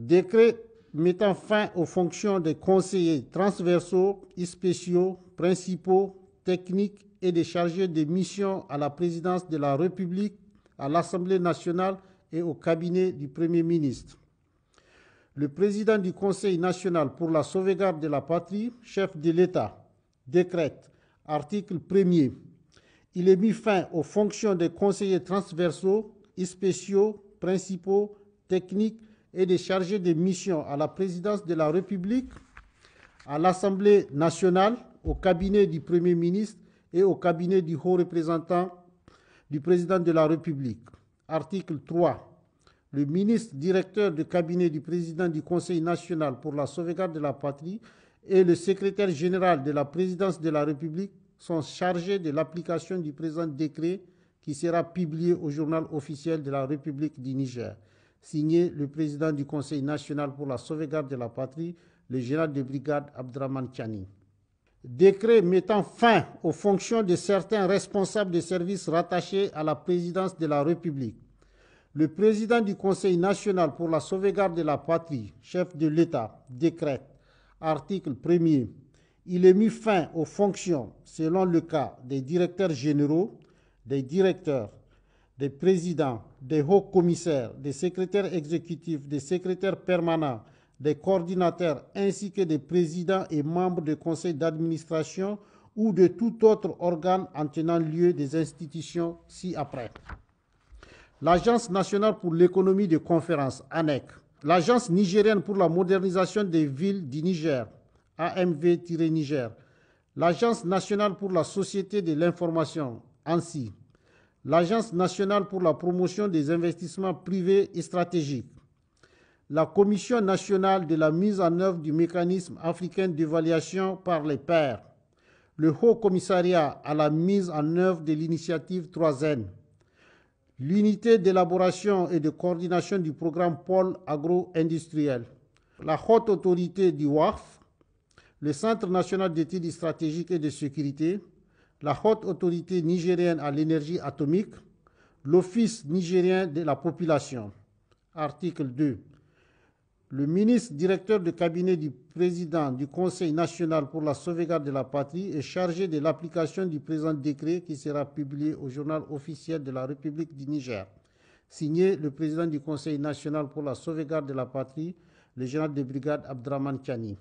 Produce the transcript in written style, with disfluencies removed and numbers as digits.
Décret mettant fin aux fonctions des conseillers transversaux, spéciaux, principaux, techniques et des chargés de mission à la présidence de la République, à l'Assemblée nationale et au cabinet du Premier ministre. Le président du Conseil national pour la sauvegarde de la patrie, chef de l'État, décrète, article 1er, il est mis fin aux fonctions des conseillers transversaux, spéciaux, principaux, techniques et des chargés de mission à la présidence de la République, à l'Assemblée nationale, au cabinet du Premier ministre et au cabinet du haut représentant du président de la République. Article 3. Le ministre directeur du cabinet du président du Conseil national pour la sauvegarde de la patrie et le secrétaire général de la présidence de la République sont chargés de l'application du présent décret qui sera publié au journal officiel de la République du Niger. Signé le président du Conseil national pour la sauvegarde de la patrie, le général de brigade Abdraman Chani. Décret mettant fin aux fonctions de certains responsables de services rattachés à la présidence de la République. Le président du Conseil national pour la sauvegarde de la patrie, chef de l'État, décrète, article 1er, il est mis fin aux fonctions, selon le cas, des directeurs généraux, des directeurs, des présidents, des hauts commissaires, des secrétaires exécutifs, des secrétaires permanents, des coordinateurs ainsi que des présidents et membres du conseil d'administration ou de tout autre organe en tenant lieu des institutions ci-après. L'Agence nationale pour l'économie de conférence, ANEC, l'Agence nigérienne pour la modernisation des villes du Niger, AMV-Niger, l'Agence nationale pour la société de l'information, ANSI, l'Agence nationale pour la promotion des investissements privés et stratégiques, la Commission nationale de la mise en œuvre du mécanisme africain d'évaluation par les pairs, le Haut Commissariat à la mise en œuvre de l'initiative 3N, l'unité d'élaboration et de coordination du programme pôle agro-industriel, la haute autorité du WAF, le Centre national d'études stratégiques et de sécurité, la haute autorité nigérienne à l'énergie atomique, l'Office nigérien de la population. Article 2. Le ministre directeur du cabinet du président du Conseil national pour la sauvegarde de la patrie est chargé de l'application du présent décret qui sera publié au journal officiel de la République du Niger. Signé le président du Conseil national pour la sauvegarde de la patrie, le général de brigade Abdraman Chani.